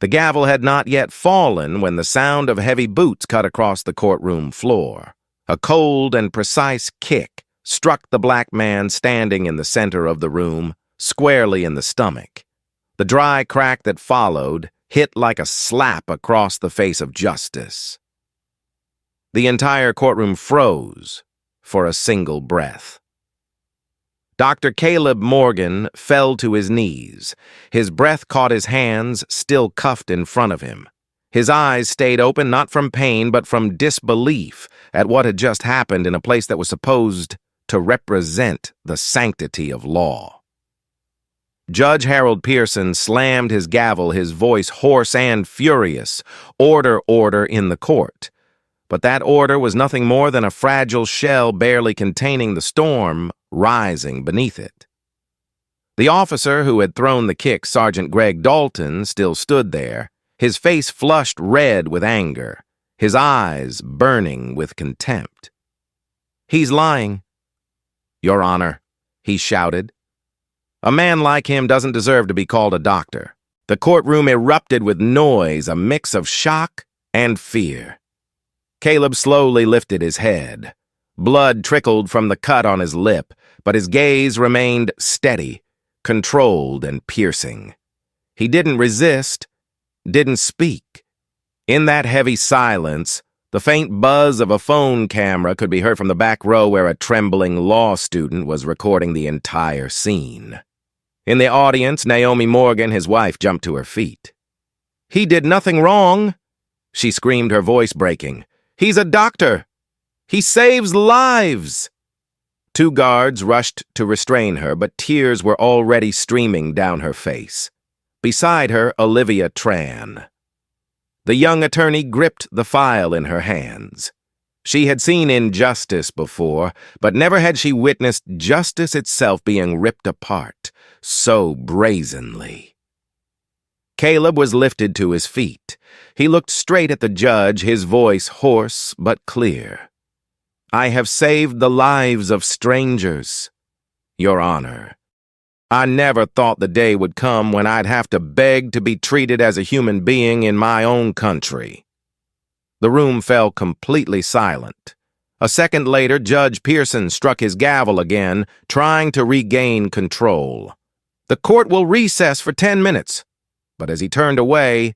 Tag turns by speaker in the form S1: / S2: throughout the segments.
S1: The gavel had not yet fallen when the sound of heavy boots cut across the courtroom floor. A cold and precise kick struck the black man standing in the center of the room, squarely in the stomach. The dry crack that followed hit like a slap across the face of justice. The entire courtroom froze for a single breath. Dr. Caleb Morgan fell to his knees. His breath caught his hands, still cuffed in front of him. His eyes stayed open not from pain but from disbelief at what had just happened in a place that was supposed to represent the sanctity of law. Judge Harold Pearson slammed his gavel, his voice hoarse and furious. Order, order in the court. But that order was nothing more than a fragile shell barely containing the storm rising beneath it. The officer who had thrown the kick, Sergeant Greg Dalton, still stood there, his face flushed red with anger, his eyes burning with contempt. "He's lying, Your Honor," he shouted. "A man like him doesn't deserve to be called a doctor." The courtroom erupted with noise, a mix of shock and fear. Caleb slowly lifted his head. Blood trickled from the cut on his lip, but his gaze remained steady, controlled and piercing. He didn't resist, didn't speak. In that heavy silence, the faint buzz of a phone camera could be heard from the back row where a trembling law student was recording the entire scene. In the audience, Naomi Morgan, his wife, jumped to her feet. "He did nothing wrong," she screamed, her voice breaking. "He's a doctor. He saves lives." Two guards rushed to restrain her, but tears were already streaming down her face. Beside her, Olivia Tran. The young attorney gripped the file in her hands. She had seen injustice before, but never had she witnessed justice itself being ripped apart so brazenly. Caleb was lifted to his feet. He looked straight at the judge, his voice hoarse but clear. "I have saved the lives of strangers, Your Honor. I never thought the day would come when I'd have to beg to be treated as a human being in my own country." The room fell completely silent. A second later, Judge Pearson struck his gavel again, trying to regain control. "The court will recess for 10 minutes. But as he turned away,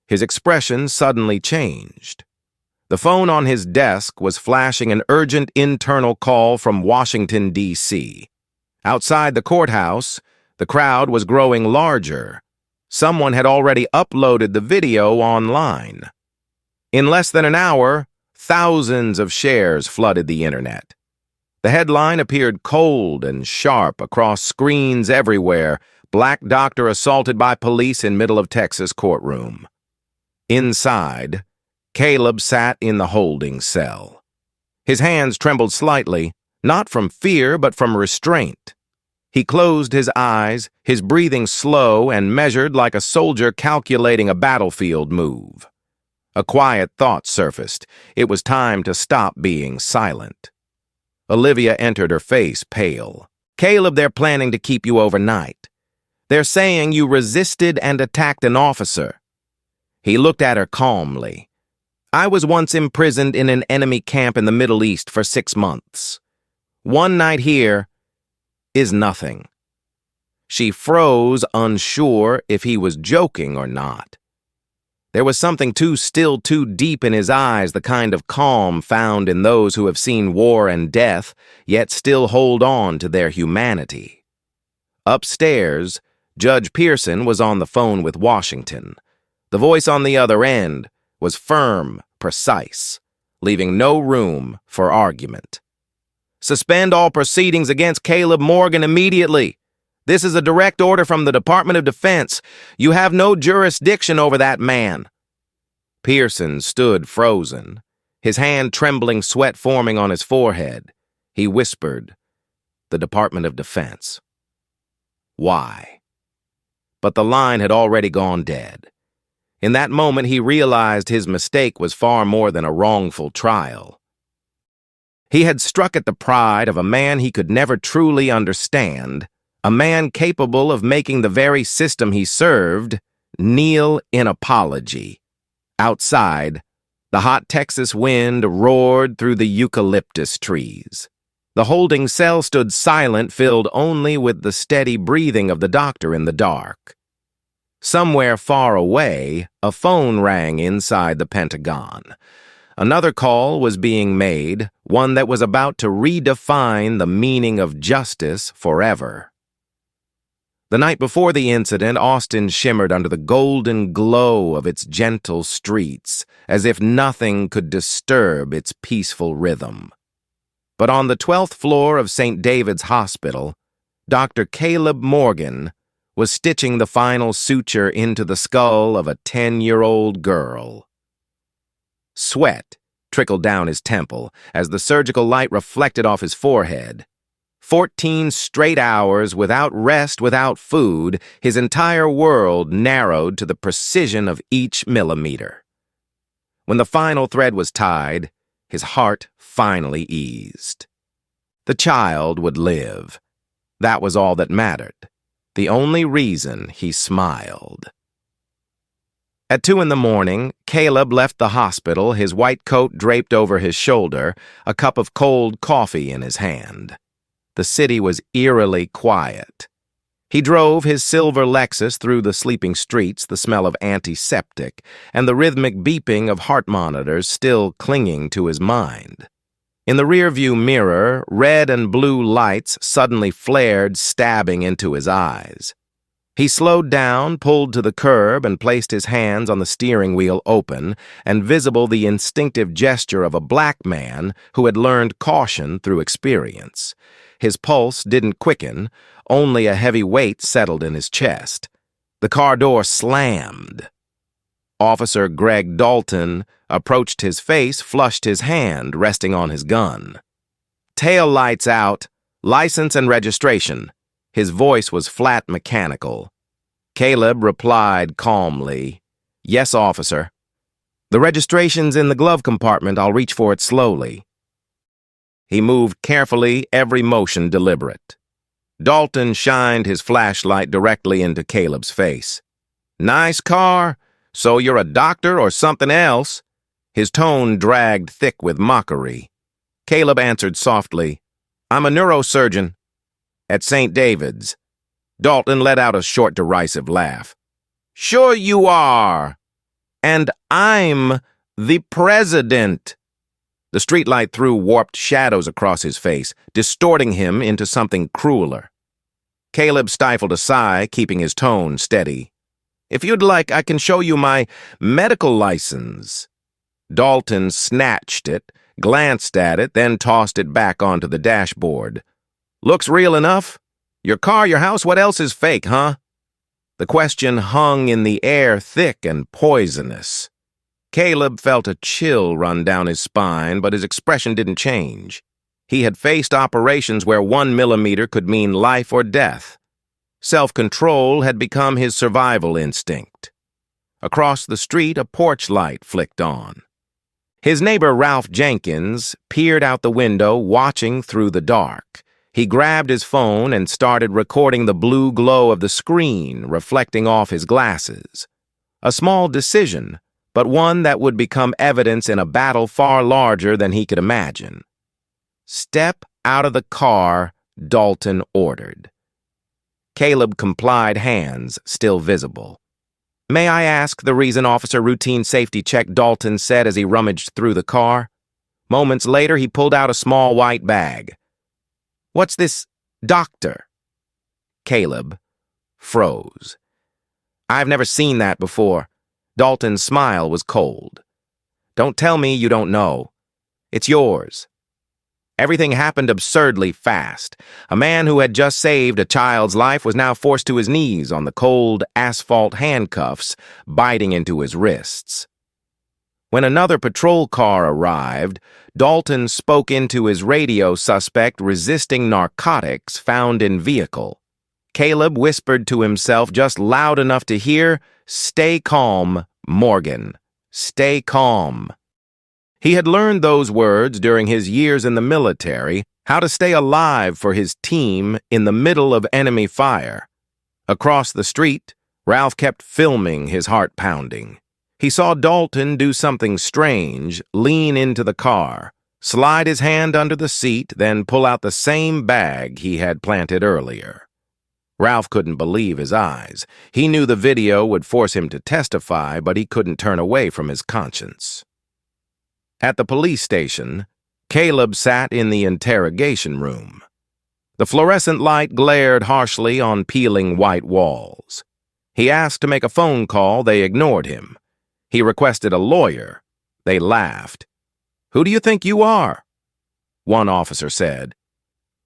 S1: his expression suddenly changed. The phone on his desk was flashing an urgent internal call from Washington, D.C. Outside the courthouse, the crowd was growing larger. Someone had already uploaded the video online. In less than an hour, thousands of shares flooded the internet. The headline appeared cold and sharp across screens everywhere: "Black doctor assaulted by police in middle of Texas courtroom." Inside, Caleb sat in the holding cell. His hands trembled slightly, not from fear but from restraint. He closed his eyes, his breathing slow and measured like a soldier calculating a battlefield move. A quiet thought surfaced. It was time to stop being silent. Olivia entered, her face pale. "Caleb, they're planning to keep you overnight. They're saying you resisted and attacked an officer." He looked at her calmly. "I was once imprisoned in an enemy camp in the Middle East for 6 months. One night here is nothing." She froze, unsure if he was joking or not. There was something too deep in his eyes, the kind of calm found in those who have seen war and death, yet still hold on to their humanity. Upstairs, Judge Pearson was on the phone with Washington. The voice on the other end was firm, precise, leaving no room for argument. "Suspend all proceedings against Caleb Morgan immediately. This is a direct order from the Department of Defense. You have no jurisdiction over that man." Pearson stood frozen, his hand trembling, sweat forming on his forehead. He whispered, "The Department of Defense." Why? But the line had already gone dead. In that moment, he realized his mistake was far more than a wrongful trial. He had struck at the pride of a man he could never truly understand, a man capable of making the very system he served kneel in apology. Outside, the hot Texas wind roared through the eucalyptus trees. The holding cell stood silent, filled only with the steady breathing of the doctor in the dark. Somewhere far away, a phone rang inside the Pentagon. Another call was being made, one that was about to redefine the meaning of justice forever. The night before the incident, Austin shimmered under the golden glow of its gentle streets, as if nothing could disturb its peaceful rhythm. But on the 12th floor of St. David's Hospital, Dr. Caleb Morgan was stitching the final suture into the skull of a 10-year-old girl. Sweat trickled down his temple as the surgical light reflected off his forehead. 14 straight hours, without rest, without food, his entire world narrowed to the precision of each millimeter. When the final thread was tied, his heart finally eased. The child would live. That was all that mattered. The only reason he smiled. At 2 a.m, Caleb left the hospital, his white coat draped over his shoulder, a cup of cold coffee in his hand. The city was eerily quiet. He drove his silver Lexus through the sleeping streets, the smell of antiseptic, and the rhythmic beeping of heart monitors still clinging to his mind. In the rearview mirror, red and blue lights suddenly flared, stabbing into his eyes. He slowed down, pulled to the curb, and placed his hands on the steering wheel open, and visible the instinctive gesture of a black man who had learned caution through experience. His pulse didn't quicken, only a heavy weight settled in his chest. The car door slammed. Officer Greg Dalton approached his face, flushed his hand, resting on his gun. "Tail lights out, license and registration." His voice was flat, mechanical. Caleb replied calmly, "Yes, officer." "The registration's in the glove compartment. I'll reach for it slowly." He moved carefully, every motion deliberate. Dalton shined his flashlight directly into Caleb's face. "Nice car. So you're a doctor or something else?" His tone dragged thick with mockery. Caleb answered softly, "I'm a neurosurgeon at St. David's." Dalton let out a short, derisive laugh. "Sure you are. And I'm the president." The streetlight threw warped shadows across his face, distorting him into something crueler. Caleb stifled a sigh, keeping his tone steady. "If you'd like, I can show you my medical license." Dalton snatched it, glanced at it, then tossed it back onto the dashboard. "Looks real enough. Your car, your house, what else is fake, huh?" The question hung in the air, thick and poisonous. Caleb felt a chill run down his spine, but his expression didn't change. He had faced operations where 1 millimeter could mean life or death. Self-control had become his survival instinct. Across the street, a porch light flicked on. His neighbor Ralph Jenkins peered out the window, watching through the dark. He grabbed his phone and started recording the blue glow of the screen reflecting off his glasses. A small decision, but one that would become evidence in a battle far larger than he could imagine. "Step out of the car," Dalton ordered. Caleb complied, hands still visible. "May I ask the reason, officer?" "Routine safety check," Dalton said as he rummaged through the car. Moments later, he pulled out a small white bag. "What's this, doctor?" Caleb froze. "I've never seen that before." Dalton's smile was cold. "Don't tell me you don't know. It's yours." Everything happened absurdly fast. A man who had just saved a child's life was now forced to his knees on the cold asphalt handcuffs, biting into his wrists. When another patrol car arrived, Dalton spoke into his radio. "Suspect resisting narcotics found in vehicle." Caleb whispered to himself just loud enough to hear, "Stay calm, Morgan. Stay calm." He had learned those words during his years in the military, how to stay alive for his team in the middle of enemy fire. Across the street, Ralph kept filming, his heart pounding. He saw Dalton do something strange, lean into the car, slide his hand under the seat, then pull out the same bag he had planted earlier. Ralph couldn't believe his eyes. He knew the video would force him to testify, but he couldn't turn away from his conscience. At the police station, Caleb sat in the interrogation room. The fluorescent light glared harshly on peeling white walls. He asked to make a phone call. They ignored him. He requested a lawyer. They laughed. "Who do you think you are?" one officer said.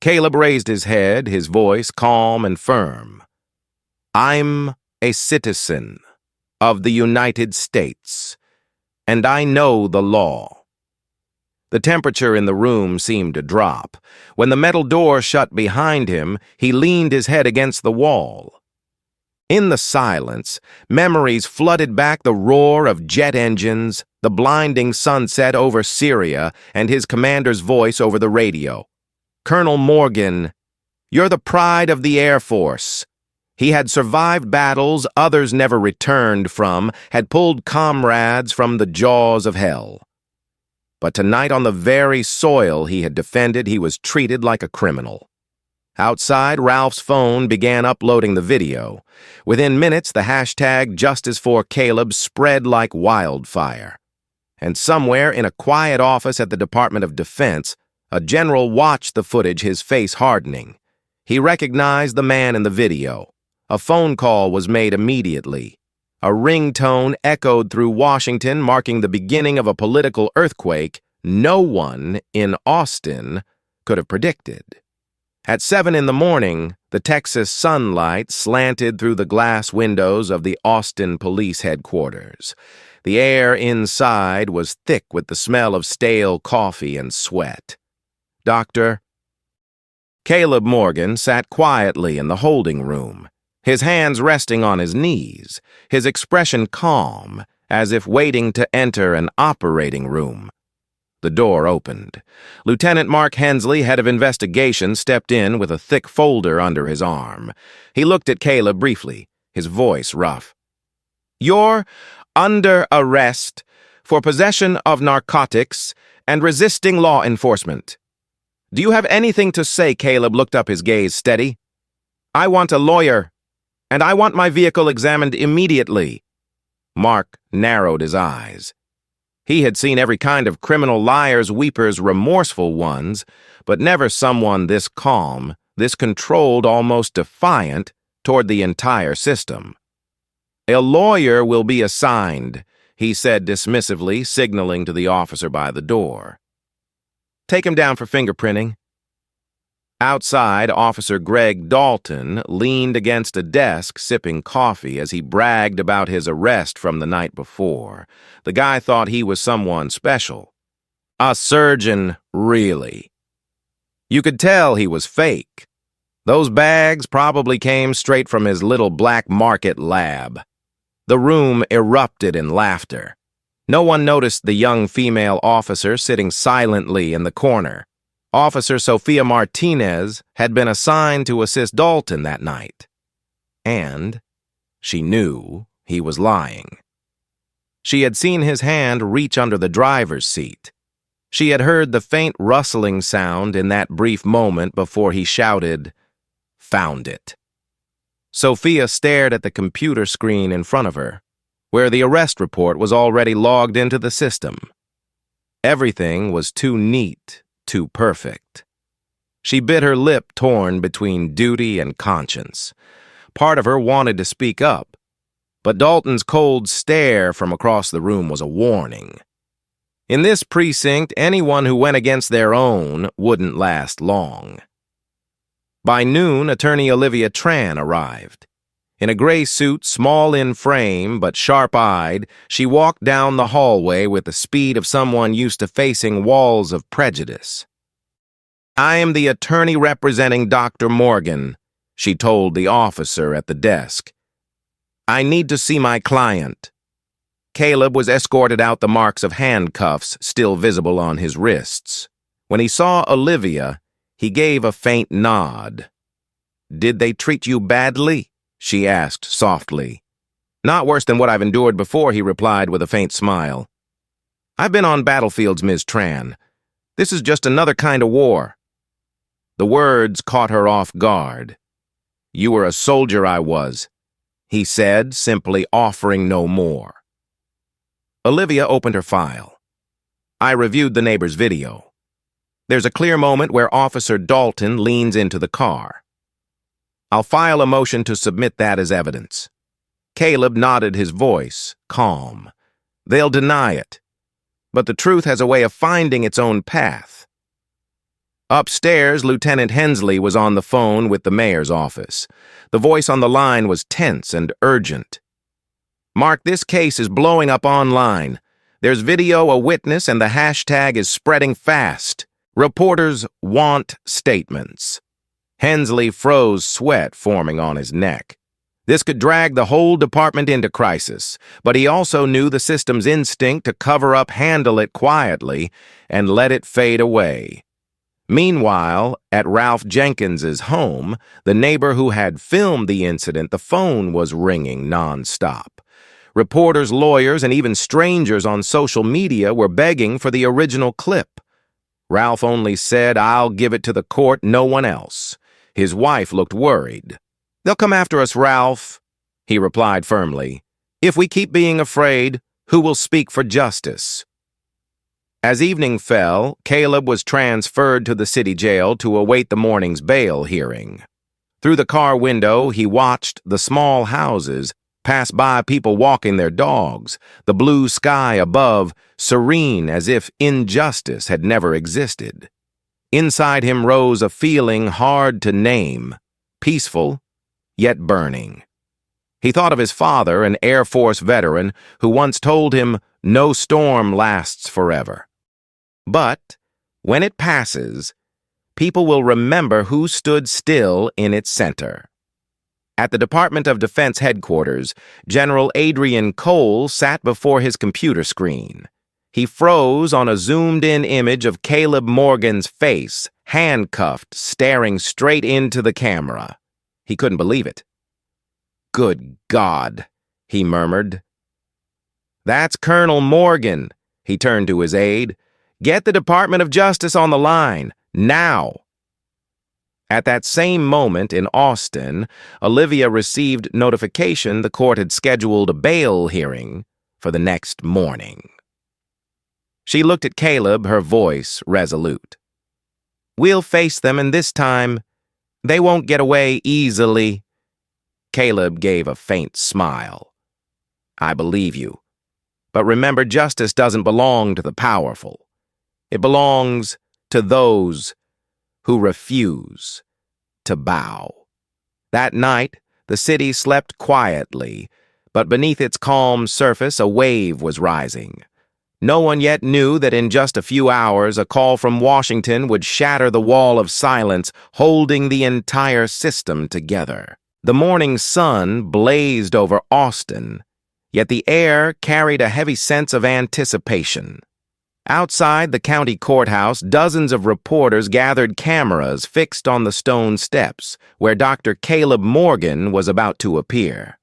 S1: Caleb raised his head, his voice calm and firm. "I'm a citizen of the United States, and I know the law." The temperature in the room seemed to drop. When the metal door shut behind him, he leaned his head against the wall. In the silence, memories flooded back: the roar of jet engines, the blinding sunset over Syria, and his commander's voice over the radio. "Colonel Morgan, you're the pride of the Air Force." He had survived battles others never returned from, had pulled comrades from the jaws of hell. But tonight, on the very soil he had defended, he was treated like a criminal. Outside, Ralph's phone began uploading the video. Within minutes, the hashtag Justice for Caleb spread like wildfire. And somewhere in a quiet office at the Department of Defense, a general watched the footage, his face hardening. He recognized the man in the video. A phone call was made immediately. A ringtone echoed through Washington, marking the beginning of a political earthquake no one in Austin could have predicted. At 7 in the morning, the Texas sunlight slanted through the glass windows of the Austin Police Headquarters. The air inside was thick with the smell of stale coffee and sweat. Dr. Caleb Morgan sat quietly in the holding room, his hands resting on his knees, his expression calm, as if waiting to enter an operating room. The door opened. Lieutenant Mark Hensley, head of investigation, stepped in with a thick folder under his arm. He looked at Caleb briefly, his voice rough. "You're under arrest for possession of narcotics and resisting law enforcement." "Do you have anything to say?" Caleb looked up, his gaze steady. "I want a lawyer, and I want my vehicle examined immediately." Mark narrowed his eyes. He had seen every kind of criminal: liars, weepers, remorseful ones, but never someone this calm, this controlled, almost defiant toward the entire system. "A lawyer will be assigned," he said dismissively, signaling to the officer by the door. "Take him down for fingerprinting." Outside, Officer Greg Dalton leaned against a desk sipping coffee as he bragged about his arrest from the night before. The guy thought he was someone special. A surgeon, really. You could tell he was fake. Those bags probably came straight from his little black market lab. The room erupted in laughter. No one noticed the young female officer sitting silently in the corner. Officer Sophia Martinez had been assigned to assist Dalton that night. And she knew he was lying. She had seen his hand reach under the driver's seat. She had heard the faint rustling sound in that brief moment before he shouted, "Found it." Sophia stared at the computer screen in front of her, where the arrest report was already logged into the system. Everything was too neat, too perfect. She bit her lip, torn between duty and conscience. Part of her wanted to speak up, but Dalton's cold stare from across the room was a warning. In this precinct, anyone who went against their own wouldn't last long. By noon, attorney Olivia Tran arrived. In a gray suit, small in frame but sharp-eyed, she walked down the hallway with the speed of someone used to facing walls of prejudice. "I am the attorney representing Dr. Morgan," she told the officer at the desk. "I need to see my client." Caleb was escorted out, the marks of handcuffs still visible on his wrists. When he saw Olivia, he gave a faint nod. "Did they treat you badly?" she asked softly. Not worse than what I've endured before, he replied with a faint smile. I've been on battlefields, Ms. Tran. This is just another kind of war. The words caught her off guard. You were a soldier, I was, he said, simply offering no more. Olivia opened her file. I reviewed the neighbor's video. There's a clear moment where Officer Dalton leans into the car. I'll file a motion to submit that as evidence. Caleb nodded, his voice calm. They'll deny it, but the truth has a way of finding its own path. Upstairs, Lieutenant Hensley was on the phone with the mayor's office. The voice on the line was tense and urgent. Mark, this case is blowing up online. There's video, a witness, and the hashtag is spreading fast. Reporters want statements. Hensley froze, sweat forming on his neck. This could drag the whole department into crisis, but he also knew the system's instinct to cover up, handle it quietly, and let it fade away. Meanwhile, at Ralph Jenkins's home, the neighbor who had filmed the incident, the phone was ringing nonstop. Reporters, lawyers, and even strangers on social media were begging for the original clip. Ralph only said, I'll give it to the court, no one else. His wife looked worried. They'll come after us, Ralph, he replied firmly. If we keep being afraid, who will speak for justice? As evening fell, Caleb was transferred to the city jail to await the morning's bail hearing. Through the car window, he watched the small houses pass by, people walking their dogs, the blue sky above serene as if injustice had never existed. Inside him rose a feeling hard to name, peaceful, yet burning. He thought of his father, an Air Force veteran, who once told him, no storm lasts forever. But when it passes, people will remember who stood still in its center. At the Department of Defense headquarters, General Adrian Cole sat before his computer screen. He froze on a zoomed-in image of Caleb Morgan's face, handcuffed, staring straight into the camera. He couldn't believe it. Good God, he murmured. That's Colonel Morgan, he turned to his aide. Get the Department of Justice on the line, now. At that same moment in Austin, Olivia received notification the court had scheduled a bail hearing for the next morning. She looked at Caleb, her voice resolute. We'll face them, and this time, they won't get away easily. Caleb gave a faint smile. I believe you. But remember, justice doesn't belong to the powerful. It belongs to those who refuse to bow. That night, the city slept quietly, but beneath its calm surface a wave was rising. No one yet knew that in just a few hours a call from Washington would shatter the wall of silence, holding the entire system together. The morning sun blazed over Austin, yet the air carried a heavy sense of anticipation. Outside the county courthouse, dozens of reporters gathered, cameras fixed on the stone steps where Dr. Caleb Morgan was about to appear.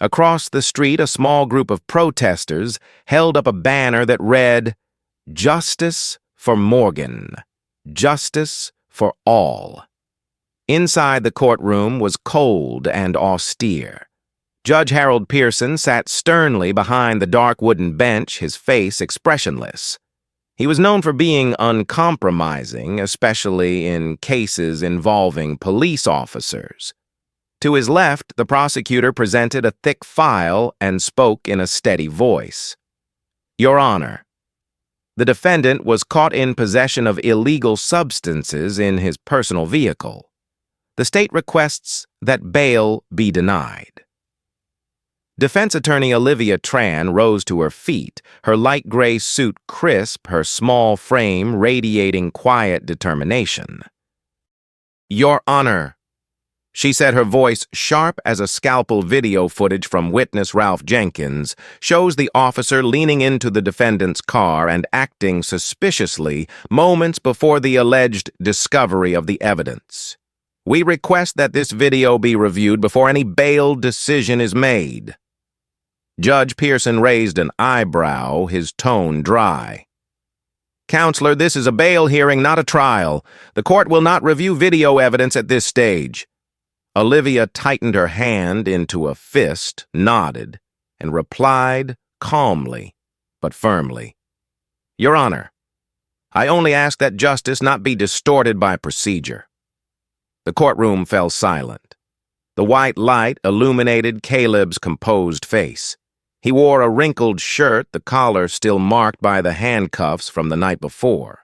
S1: Across the street, a small group of protesters held up a banner that read, Justice for Morgan. Justice for all. Inside the courtroom was cold and austere. Judge Harold Pearson sat sternly behind the dark wooden bench, his face expressionless. He was known for being uncompromising, especially in cases involving police officers. To his left, the prosecutor presented a thick file and spoke in a steady voice. Your Honor, the defendant was caught in possession of illegal substances in his personal vehicle. The state requests that bail be denied. Defense attorney Olivia Tran rose to her feet, her light gray suit crisp, her small frame radiating quiet determination. Your Honor, she said, her voice sharp as a scalpel. Video footage from witness Ralph Jenkins shows the officer leaning into the defendant's car and acting suspiciously moments before the alleged discovery of the evidence. We request that this video be reviewed before any bail decision is made. Judge Pearson raised an eyebrow, his tone dry. "Counselor, this is a bail hearing, not a trial. The court will not review video evidence at this stage." Olivia tightened her hand into a fist, nodded, and replied calmly, but firmly. "Your Honor, I only ask that justice not be distorted by procedure." The courtroom fell silent. The white light illuminated Caleb's composed face. He wore a wrinkled shirt, the collar still marked by the handcuffs from the night before.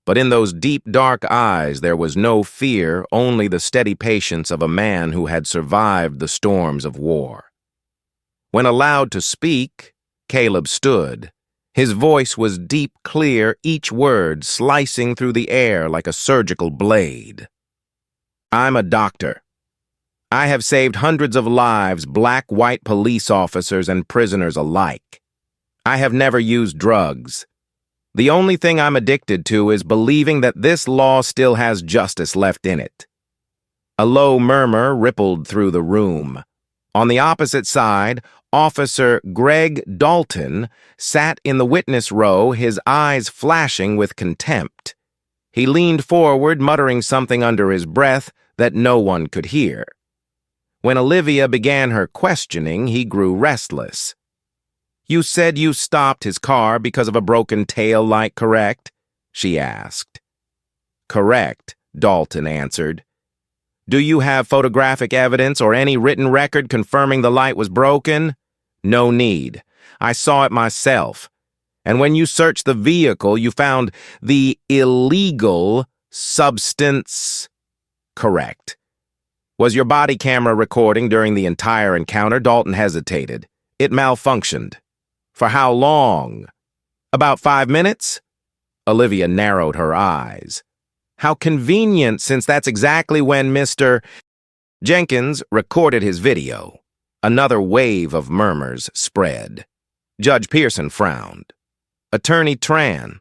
S1: But in those deep, dark eyes there was no fear, only the steady patience of a man who had survived the storms of war. When allowed to speak, Caleb stood. His voice was deep, clear, each word slicing through the air like a surgical blade. "I'm a doctor. I have saved hundreds of lives, black, white police officers and prisoners alike. I have never used drugs. The only thing I'm addicted to is believing that this law still has justice left in it." A low murmur rippled through the room. On the opposite side, Officer Greg Dalton sat in the witness row, his eyes flashing with contempt. He leaned forward, muttering something under his breath that no one could hear. When Olivia began her questioning, he grew restless. "You said you stopped his car because of a broken tail light, correct?" she asked. "Correct," Dalton answered. "Do you have photographic evidence or any written record confirming the light was broken?" "No need. I saw it myself. And when you searched the vehicle, you found the illegal substance." "Correct." "Was your body camera recording during the entire encounter?" Dalton hesitated. "It malfunctioned." "For how long?" "About 5 minutes?" Olivia narrowed her eyes. "How convenient, since that's exactly when Mr. Jenkins recorded his video." Another wave of murmurs spread. Judge Pearson frowned. "Attorney Tran,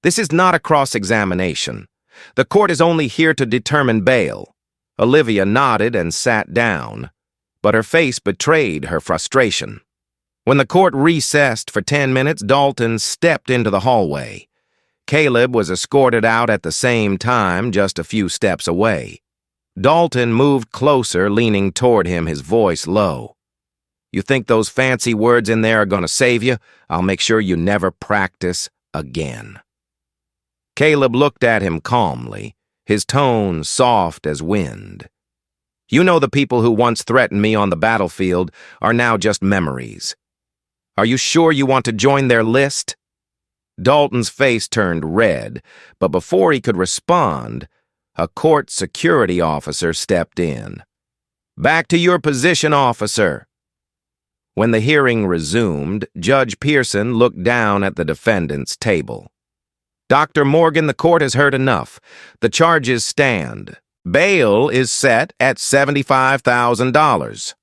S1: this is not a cross-examination. The court is only here to determine bail." Olivia nodded and sat down, but her face betrayed her frustration. When the court recessed for 10 minutes, Dalton stepped into the hallway. Caleb was escorted out at the same time, just a few steps away. Dalton moved closer, leaning toward him, his voice low. "You think those fancy words in there are going to save you? I'll make sure you never practice again." Caleb looked at him calmly, his tone soft as wind. "You know the people who once threatened me on the battlefield are now just memories. Are you sure you want to join their list?" Dalton's face turned red, but before he could respond, a court security officer stepped in. "Back to your position, officer." When the hearing resumed, Judge Pearson looked down at the defendant's table. "Dr. Morgan, the court has heard enough. The charges stand. Bail is set at $75,000.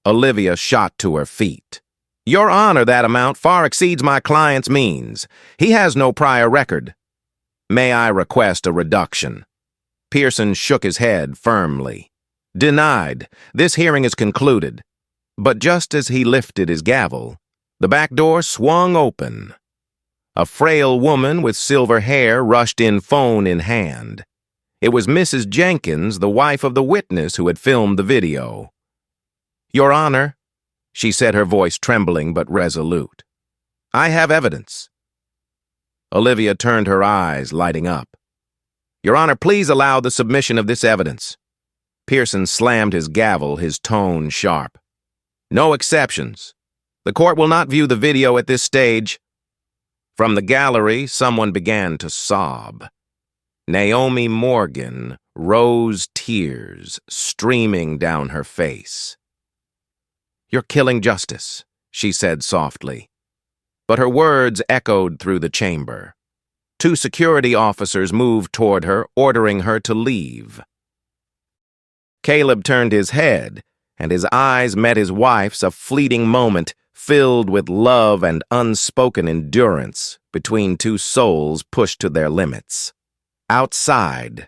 S1: Olivia shot to her feet. "Your Honor, that amount far exceeds my client's means. He has no prior record. May I request a reduction?" Pearson shook his head firmly. "Denied. This hearing is concluded." But just as he lifted his gavel, the back door swung open. A frail woman with silver hair rushed in, phone in hand. It was Mrs. Jenkins, the wife of the witness who had filmed the video. "Your Honor," she said, her voice trembling but resolute, "I have evidence." Olivia turned her eyes, lighting up. "Your Honor, please allow the submission of this evidence." Pearson slammed his gavel, his tone sharp. "No exceptions. The court will not view the video at this stage." From the gallery, someone began to sob. Naomi Morgan, rose tears streaming down her face. "You're killing justice," she said softly. But her words echoed through the chamber. 2 security officers moved toward her, ordering her to leave. Caleb turned his head, and his eyes met his wife's, a fleeting moment filled with love and unspoken endurance between 2 souls pushed to their limits. Outside,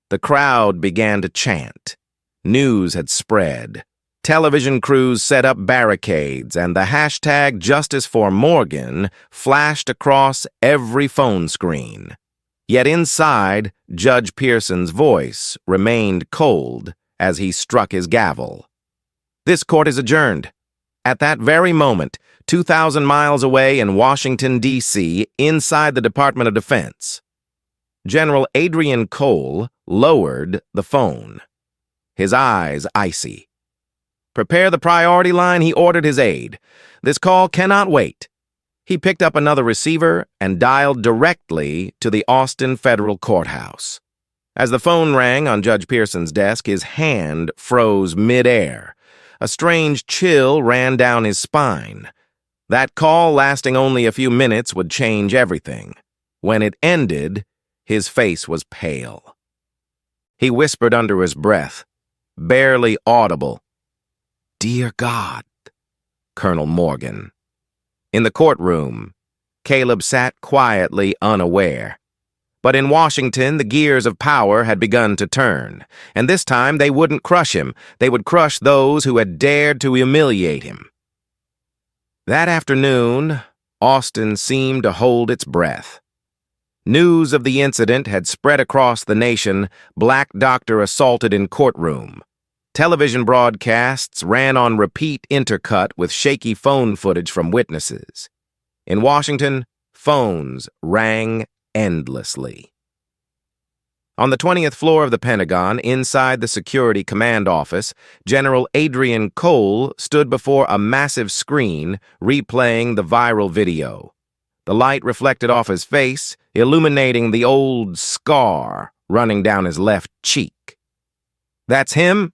S1: the crowd began to chant. News had spread. Television crews set up barricades, and the hashtag Justice for Morgan flashed across every phone screen. Yet inside, Judge Pearson's voice remained cold as he struck his gavel. This court is adjourned. At that very moment, 2,000 miles away in Washington, D.C., inside the Department of Defense, General Adrian Cole lowered the phone, his eyes icy. "Prepare the priority line," he ordered his aide. "This call cannot wait." He picked up another receiver and dialed directly to the Austin Federal Courthouse. As the phone rang on Judge Pearson's desk, his hand froze mid-air. A strange chill ran down his spine. That call, lasting only a few minutes, would change everything. When it ended, his face was pale. He whispered under his breath, barely audible, "Dear God, Colonel Morgan." In the courtroom, Caleb sat quietly unaware. But in Washington, the gears of power had begun to turn, and this time they wouldn't crush him. They would crush those who had dared to humiliate him. That afternoon, Austin seemed to hold its breath. News of the incident had spread across the nation. Black doctor assaulted in courtroom. Television broadcasts ran on repeat, intercut with shaky phone footage from witnesses. In Washington, phones rang endlessly. On the 20th floor of the Pentagon, inside the Security Command Office, General Adrian Cole stood before a massive screen replaying the viral video. The light reflected off his face, illuminating the old scar running down his left cheek. "That's him?"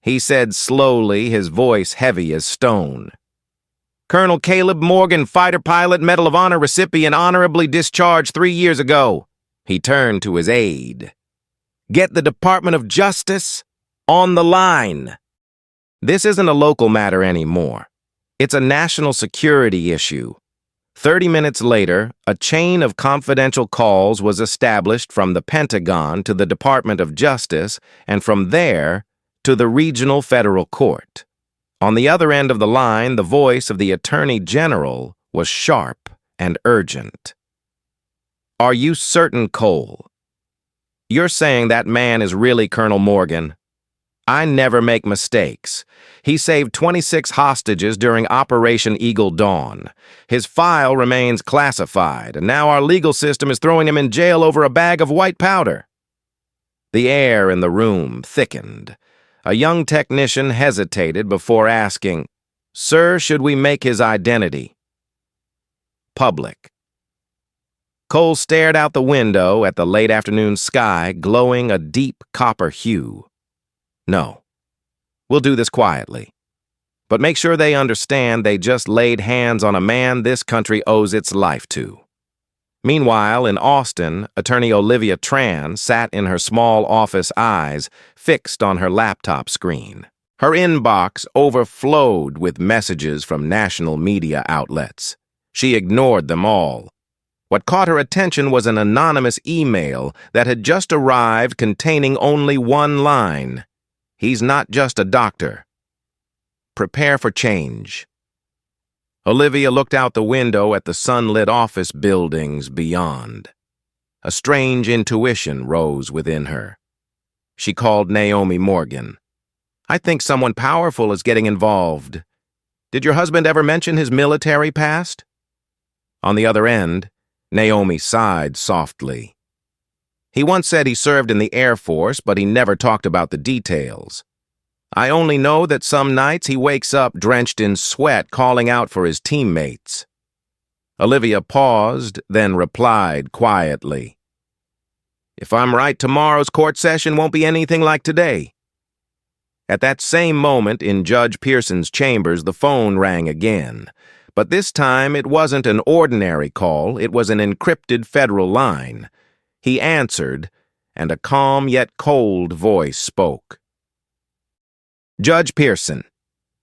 S1: he said slowly, his voice heavy as stone. "Colonel Caleb Morgan, fighter pilot, Medal of Honor recipient, honorably discharged 3 years ago." He turned to his aide. "Get the Department of Justice on the line." This isn't a local matter anymore. It's a national security issue. 30 minutes later, a chain of confidential calls was established from the Pentagon to the Department of Justice, and from there to the regional federal court. On the other end of the line, the voice of the Attorney General was sharp and urgent. "Are you certain, Cole? You're saying that man is really Colonel Morgan? I never make mistakes. He saved 26 hostages during Operation Eagle Dawn. His file remains classified, and now our legal system is throwing him in jail over a bag of white powder." The air in the room thickened. A young technician hesitated before asking, "Sir, should we make his identity public?" Cole stared out the window at the late afternoon sky, glowing a deep copper hue. "No. We'll do this quietly. But make sure they understand they just laid hands on a man this country owes its life to." Meanwhile, in Austin, Attorney Olivia Tran sat in her small office, eyes fixed on her laptop screen. Her inbox overflowed with messages from national media outlets. She ignored them all. What caught her attention was an anonymous email that had just arrived containing only one line. "He's not just a doctor. Prepare for change." Olivia looked out the window at the sunlit office buildings beyond. A strange intuition rose within her. She called Naomi Morgan. "I think someone powerful is getting involved. Did your husband ever mention his military past?" On the other end, Naomi sighed softly. "He once said he served in the Air Force, but he never talked about the details. I only know that some nights he wakes up drenched in sweat, calling out for his teammates." Olivia paused, then replied quietly, "If I'm right, tomorrow's court session won't be anything like today." At that same moment, in Judge Pearson's chambers, the phone rang again. But this time, it wasn't an ordinary call, it was an encrypted federal line. He answered, and a calm yet cold voice spoke. "Judge Pearson,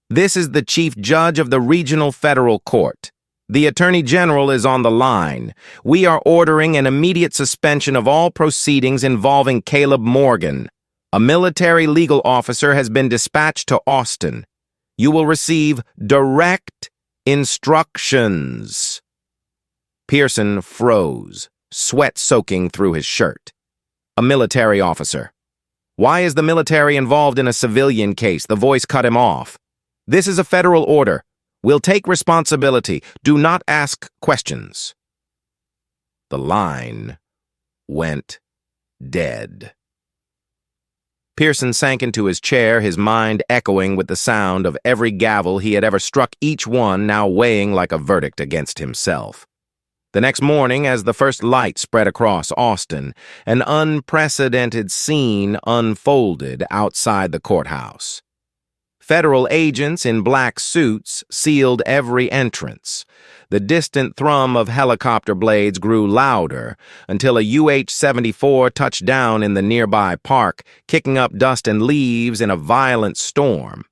S1: this is the Chief Judge of the Regional Federal Court. The Attorney General is on the line. We are ordering an immediate suspension of all proceedings involving Caleb Morgan. A military legal officer has been dispatched to Austin. You will receive direct instructions." Pearson froze, sweat soaking through his shirt. A military officer. "Why is the military involved in a civilian case?" The voice cut him off. "This is a federal order. We'll take responsibility. Do not ask questions." The line went dead. Pearson sank into his chair, his mind echoing with the sound of every gavel he had ever struck, each one now weighing like a verdict against himself. The next morning, as the first light spread across Austin, an unprecedented scene unfolded outside the courthouse. Federal agents in black suits sealed every entrance. The distant thrum of helicopter blades grew louder until a UH-74 touched down in the nearby park, kicking up dust and leaves in a violent storm.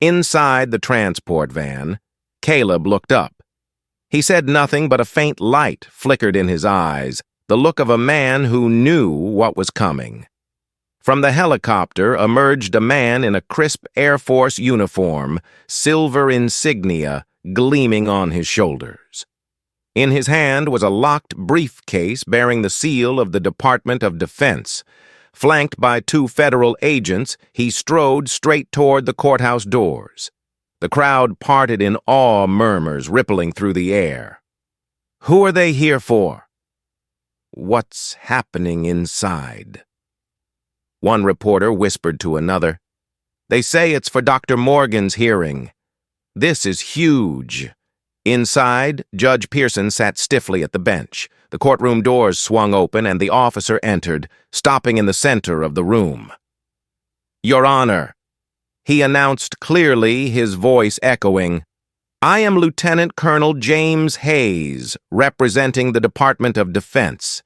S1: Inside the transport van, Caleb looked up. He said nothing, but a faint light flickered in his eyes, the look of a man who knew what was coming. From the helicopter emerged a man in a crisp Air Force uniform, silver insignia gleaming on his shoulders. In his hand was a locked briefcase bearing the seal of the Department of Defense. Flanked by 2 federal agents, he strode straight toward the courthouse doors. The crowd parted in awe murmurs rippling through the air. "Who are they here for?" "What's happening inside?" One reporter whispered to another. "They say it's for Dr. Morgan's hearing. This is huge." Inside, Judge Pearson sat stiffly at the bench. The courtroom doors swung open and the officer entered, stopping in the center of the room. "Your Honor," he announced clearly, his voice echoing, "I am Lieutenant Colonel James Hayes, representing the Department of Defense.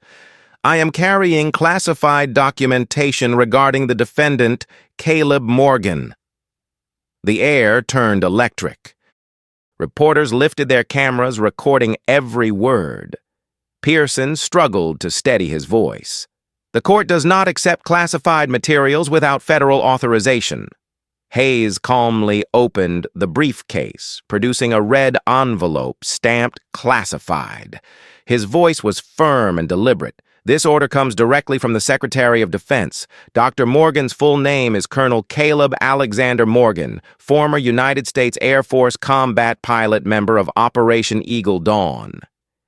S1: I am carrying classified documentation regarding the defendant, Caleb Morgan." The air turned electric. Reporters lifted their cameras, recording every word. Pearson struggled to steady his voice. "The court does not accept classified materials without federal authorization." Hayes calmly opened the briefcase, producing a red envelope stamped classified. His voice was firm and deliberate. "This order comes directly from the Secretary of Defense. Dr. Morgan's full name is Colonel Caleb Alexander Morgan, former United States Air Force combat pilot member of Operation Eagle Dawn.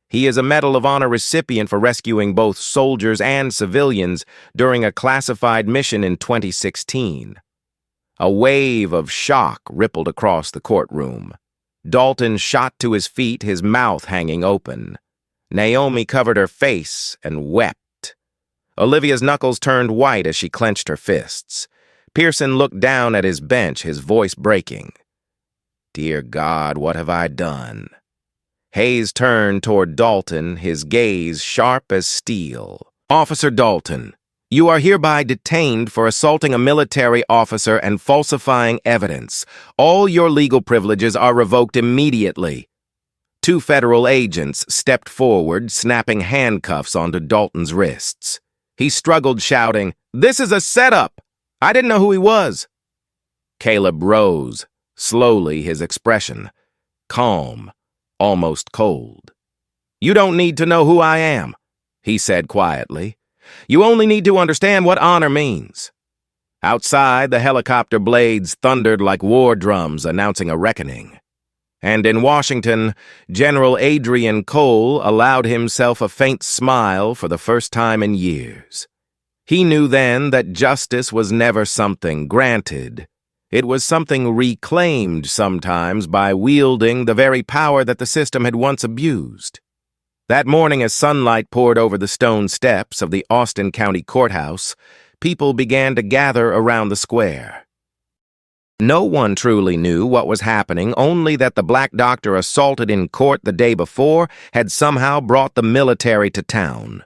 S1: He is a Medal of Honor recipient for rescuing both soldiers and civilians during a classified mission in 2016. A wave of shock rippled across the courtroom. Dalton shot to his feet, his mouth hanging open. Naomi covered her face and wept. Olivia's knuckles turned white as she clenched her fists. Pearson looked down at his bench, his voice breaking. "Dear God, what have I done?" Hayes turned toward Dalton, his gaze sharp as steel. "Officer Dalton, you are hereby detained for assaulting a military officer and falsifying evidence. All your legal privileges are revoked immediately." 2 federal agents stepped forward, snapping handcuffs onto Dalton's wrists. He struggled, shouting, "This is a setup! I didn't know who he was." Caleb rose, slowly, his expression calm, almost cold. "You don't need to know who I am," he said quietly. "You only need to understand what honor means." Outside, the helicopter blades thundered like war drums announcing a reckoning. And in Washington, General Adrian Cole allowed himself a faint smile for the first time in years. He knew then that justice was never something granted. It was something reclaimed sometimes by wielding the very power that the system had once abused. That morning, as sunlight poured over the stone steps of the Austin County Courthouse, people began to gather around the square. No one truly knew what was happening, only that the black doctor assaulted in court the day before had somehow brought the military to town.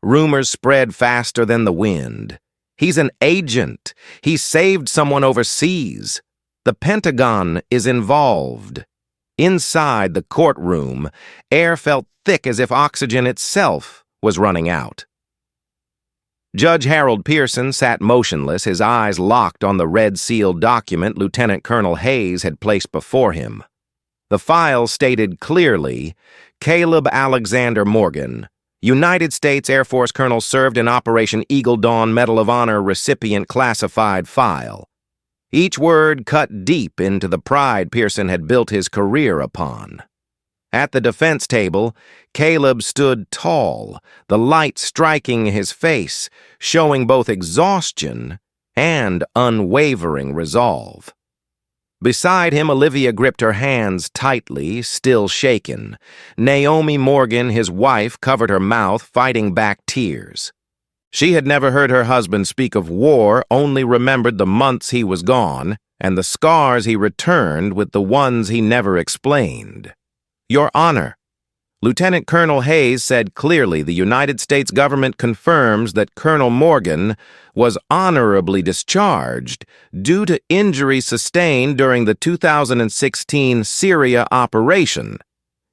S1: Rumors spread faster than the wind. "He's an agent. He saved someone overseas. The Pentagon is involved." Inside the courtroom, air felt thick as if oxygen itself was running out. Judge Harold Pearson sat motionless, his eyes locked on the red-sealed document Lieutenant Colonel Hayes had placed before him. The file stated clearly, Caleb Alexander Morgan, United States Air Force Colonel, served in Operation Eagle Dawn, Medal of Honor recipient, classified file. Each word cut deep into the pride Pearson had built his career upon. At the defense table, Caleb stood tall, the light striking his face, showing both exhaustion and unwavering resolve. Beside him, Olivia gripped her hands tightly, still shaken. Naomi Morgan, his wife, covered her mouth, fighting back tears. She had never heard her husband speak of war, only remembered the months he was gone, and the scars he returned with the ones he never explained. Your Honor, Lieutenant Colonel Hayes said clearly the United States government confirms that Colonel Morgan was honorably discharged due to injuries sustained during the 2016 Syria operation.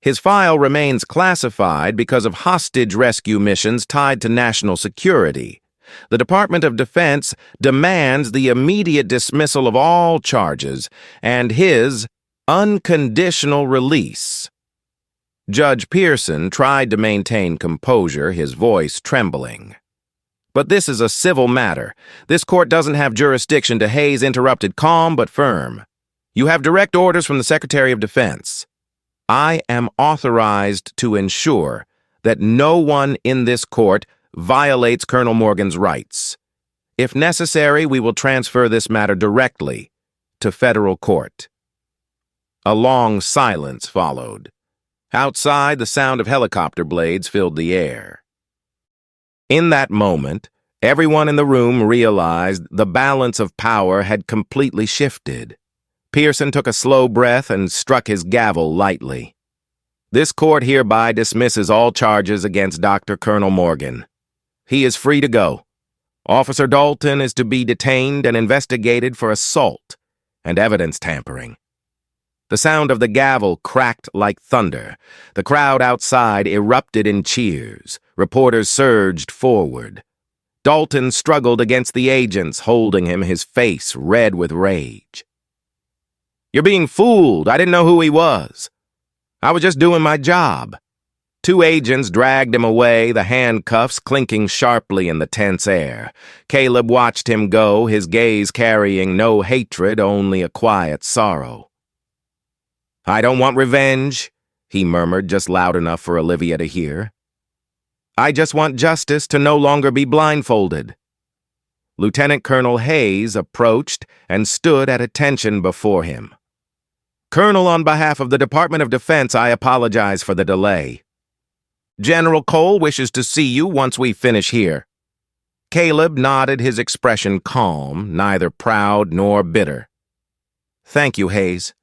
S1: His file remains classified because of hostage rescue missions tied to national security. The Department of Defense demands the immediate dismissal of all charges and his unconditional release. Judge Pearson tried to maintain composure, his voice trembling. But this is a civil matter. This court doesn't have jurisdiction to. Hayes interrupted, calm but firm. You have direct orders from the Secretary of Defense. I am authorized to ensure that no one in this court violates Colonel Morgan's rights. If necessary, we will transfer this matter directly to federal court. A long silence followed. Outside, the sound of helicopter blades filled the air. In that moment, everyone in the room realized the balance of power had completely shifted. Pearson took a slow breath and struck his gavel lightly. This court hereby dismisses all charges against Dr. Colonel Morgan. He is free to go. Officer Dalton is to be detained and investigated for assault and evidence tampering. The sound of the gavel cracked like thunder. The crowd outside erupted in cheers. Reporters surged forward. Dalton struggled against the agents, holding him, his face red with rage. You're being fooled. I didn't know who he was. I was just doing my job. Two agents dragged him away, the handcuffs clinking sharply in the tense air. Caleb watched him go, his gaze carrying no hatred, only a quiet sorrow. I don't want revenge, he murmured, just loud enough for Olivia to hear. I just want justice to no longer be blindfolded. Lieutenant Colonel Hayes approached and stood at attention before him. Colonel, on behalf of the Department of Defense, I apologize for the delay. General Cole wishes to see you once we finish here. Caleb nodded, his expression calm, neither proud nor bitter. Thank you, Hayes.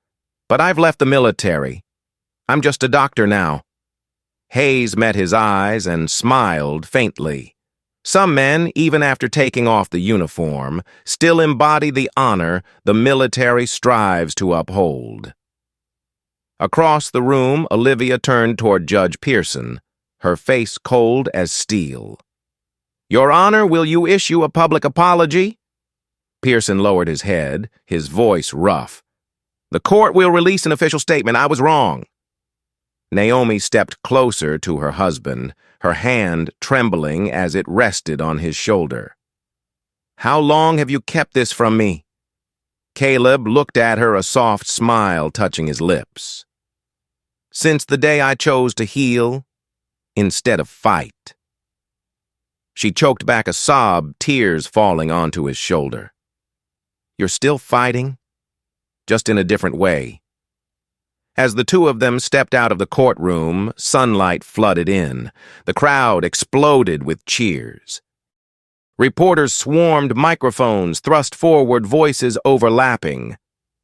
S1: But I've left the military. I'm just a doctor now. Hayes met his eyes and smiled faintly. Some men, even after taking off the uniform, still embody the honor the military strives to uphold. Across the room, Olivia turned toward Judge Pearson, her face cold as steel. Your Honor, will you issue a public apology? Pearson lowered his head, his voice rough. The court will release an official statement. I was wrong. Naomi stepped closer to her husband, her hand trembling as it rested on his shoulder. How long have you kept this from me? Caleb looked at her, a soft smile touching his lips. Since the day I chose to heal instead of fight. She choked back a sob, tears falling onto his shoulder. You're still fighting? Just in a different way. As the two of them stepped out of the courtroom, sunlight flooded in. The crowd exploded with cheers. Reporters swarmed microphones, thrust forward, voices overlapping.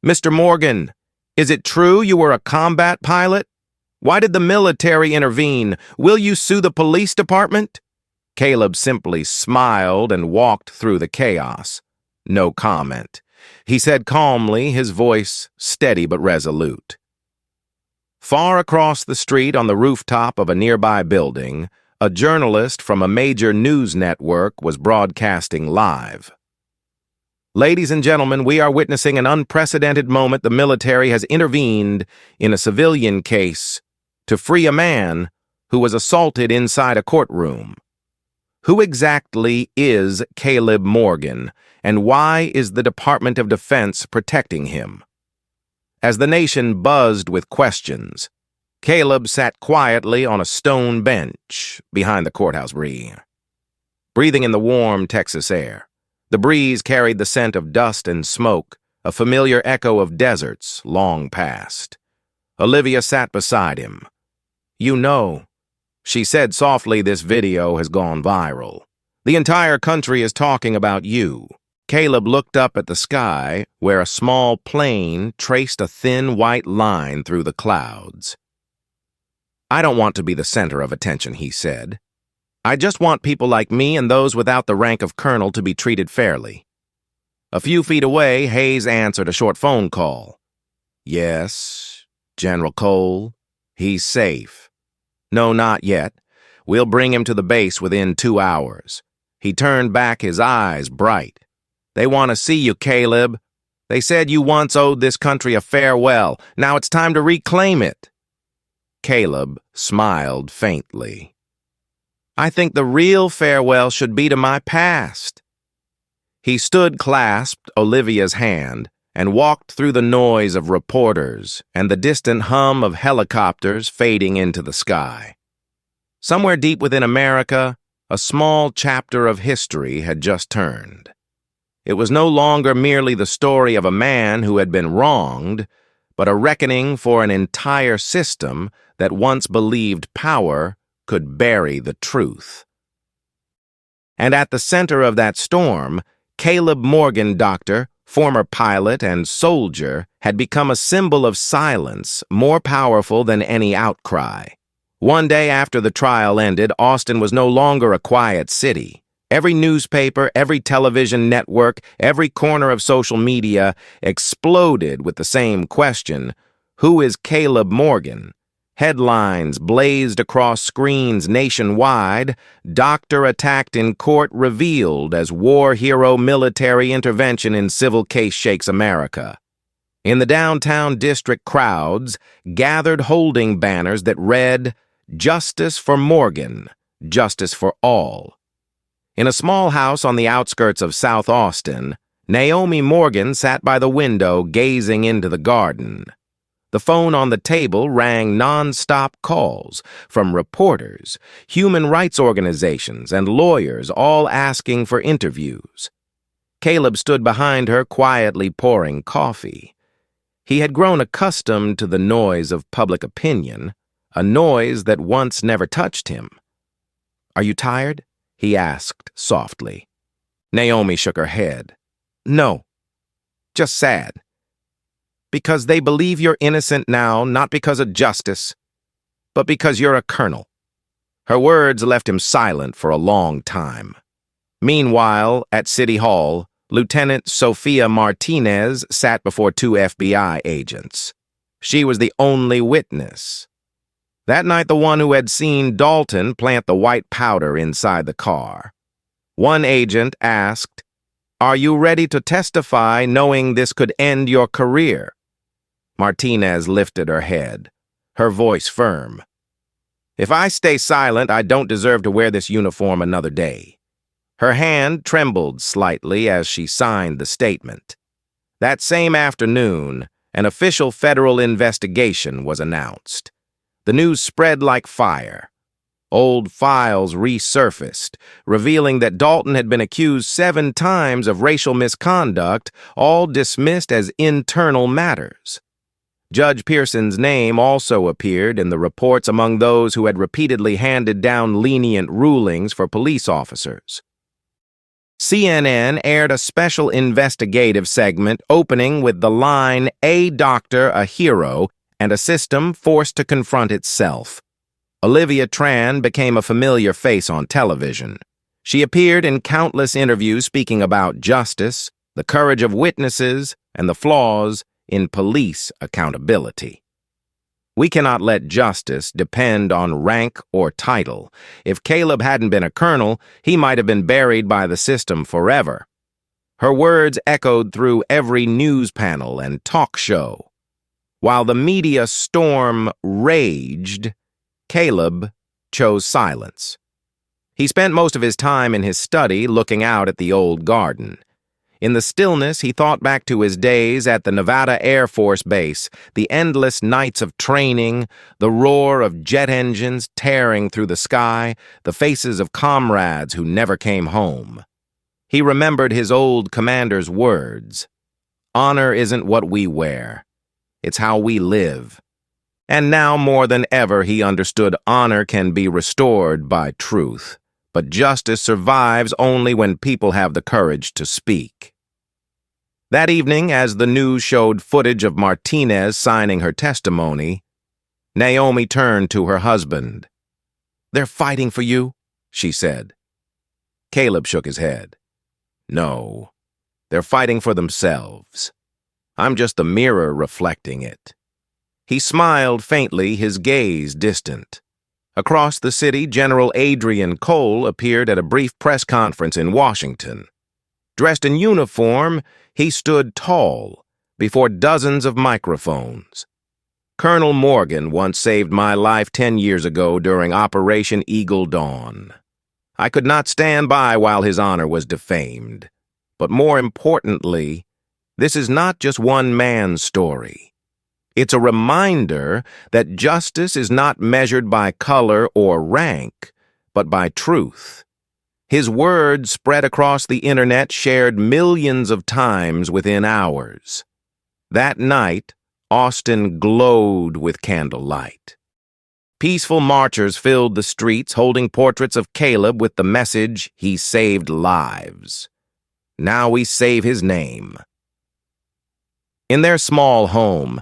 S1: Mr. Morgan, is it true you were a combat pilot? Why did the military intervene? Will you sue the police department? Caleb simply smiled and walked through the chaos. No comment. He said calmly, his voice steady but resolute. Far across the street on the rooftop of a nearby building, A journalist from a major news network was broadcasting live. Ladies and gentlemen, we are witnessing an unprecedented moment. The military has intervened in a civilian case to free a man who was assaulted inside a courtroom. Who exactly is Caleb Morgan, and why is the Department of Defense protecting him? As the nation buzzed with questions, Caleb sat quietly on a stone bench behind the courthouse breathing in the warm Texas air. The breeze carried the scent of dust and smoke, a familiar echo of deserts long past. Olivia sat beside him. "You know," she said softly, "this video has gone viral. The entire country is talking about you." Caleb looked up at the sky, where a small plane traced a thin white line through the clouds. "I don't want to be the center of attention," he said. "I just want people like me and those without the rank of colonel to be treated fairly." A few feet away, Hayes answered a short phone call. "Yes, General Cole, he's safe." "No, not yet. We'll bring him to the base within 2 hours." He turned back, his eyes bright. "They want to see you, Caleb. They said you once owed this country a farewell. Now it's time to reclaim it." Caleb smiled faintly. "I think the real farewell should be to my past." He stood, clasped Olivia's hand, and walked through the noise of reporters and the distant hum of helicopters fading into the sky. Somewhere deep within America, a small chapter of history had just turned. It was no longer merely the story of a man who had been wronged, but a reckoning for an entire system that once believed power could bury the truth. And at the center of that storm, Caleb Morgan, doctor, former pilot and soldier, had become a symbol of silence more powerful than any outcry. One day after the trial ended, Austin was no longer a quiet city. Every newspaper, every television network, every corner of social media exploded with the same question: who is Caleb Morgan? Headlines blazed across screens nationwide: "Doctor attacked in court revealed as war hero, military intervention in civil case shakes America." In the downtown district, crowds gathered holding banners that read, "Justice for Morgan, justice for all." In a small house on the outskirts of South Austin, Naomi Morgan sat by the window gazing into the garden. The phone on the table rang non-stop calls from reporters, human rights organizations, and lawyers, all asking for interviews. Caleb stood behind her, quietly pouring coffee. He had grown accustomed to the noise of public opinion, a noise that once never touched him. "Are you tired?" he asked softly. Naomi shook her head. "No, just sad. Because they believe you're innocent now, not because of justice, but because you're a colonel." Her words left him silent for a long time. Meanwhile, at City Hall, Lieutenant Sophia Martinez sat before 2 FBI agents. She was the only witness. That night, the one who had seen Dalton plant the white powder inside the car. One agent asked, "Are you ready to testify knowing this could end your career?" Martinez lifted her head, her voice firm. "If I stay silent, I don't deserve to wear this uniform another day." Her hand trembled slightly as she signed the statement. That same afternoon, an official federal investigation was announced. The news spread like fire. Old files resurfaced, revealing that Dalton had been accused 7 times of racial misconduct, all dismissed as internal matters. Judge Pearson's name also appeared in the reports among those who had repeatedly handed down lenient rulings for police officers. CNN aired a special investigative segment opening with the line, "A doctor, a hero, and a system forced to confront itself." Olivia Tran became a familiar face on television. She appeared in countless interviews speaking about justice, the courage of witnesses, and the flaws in police accountability. We cannot let justice depend on rank or title. If Caleb hadn't been a colonel, he might have been buried by the system forever. Her words echoed through every news panel and talk show. While the media storm raged, Caleb chose silence. He spent most of his time in his study looking out at the old garden. In the stillness, he thought back to his days at the Nevada Air Force Base, the endless nights of training, the roar of jet engines tearing through the sky, the faces of comrades who never came home. He remembered his old commander's words, "Honor isn't what we wear. It's how we live." And now more than ever he understood honor can be restored by truth, but justice survives only when people have the courage to speak. That evening, as the news showed footage of Martinez signing her testimony, Naomi turned to her husband. "They're fighting for you," she said. Caleb shook his head. "No, they're fighting for themselves. I'm just the mirror reflecting it." He smiled faintly, his gaze distant. Across the city, General Adrian Cole appeared at a brief press conference in Washington. Dressed in uniform, he stood tall before dozens of microphones. "Colonel Morgan once saved my life 10 years ago during Operation Eagle Dawn. I could not stand by while his honor was defamed. But more importantly, this is not just one man's story. It's a reminder that justice is not measured by color or rank, but by truth." His words spread across the internet, shared millions of times within hours. That night, Austin glowed with candlelight. Peaceful marchers filled the streets, holding portraits of Caleb with the message, "He saved lives. Now we save his name." In their small home,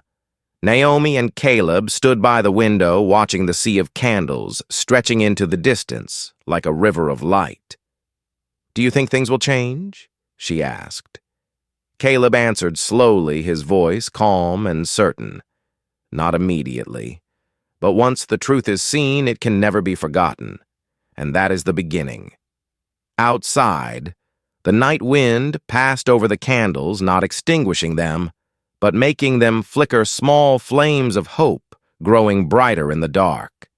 S1: Naomi and Caleb stood by the window watching the sea of candles stretching into the distance like a river of light. "Do you think things will change?" she asked. Caleb answered slowly, his voice calm and certain. "Not immediately. But once the truth is seen, it can never be forgotten. And that is the beginning." Outside, the night wind passed over the candles, not extinguishing them, but making them flicker small flames of hope, growing brighter in the dark.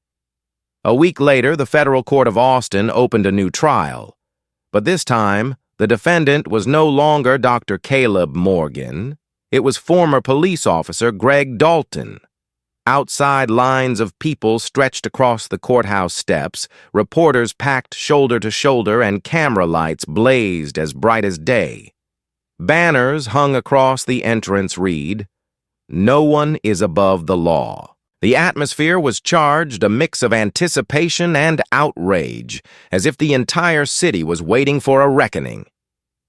S1: A week later, the federal court of Austin opened a new trial. But this time, the defendant was no longer Dr. Caleb Morgan. It was former police officer Greg Dalton. Outside, lines of people stretched across the courthouse steps, reporters packed shoulder to shoulder, and camera lights blazed as bright as day. Banners hung across the entrance read, "No one is above the law." The atmosphere was charged, a mix of anticipation and outrage, as if the entire city was waiting for a reckoning.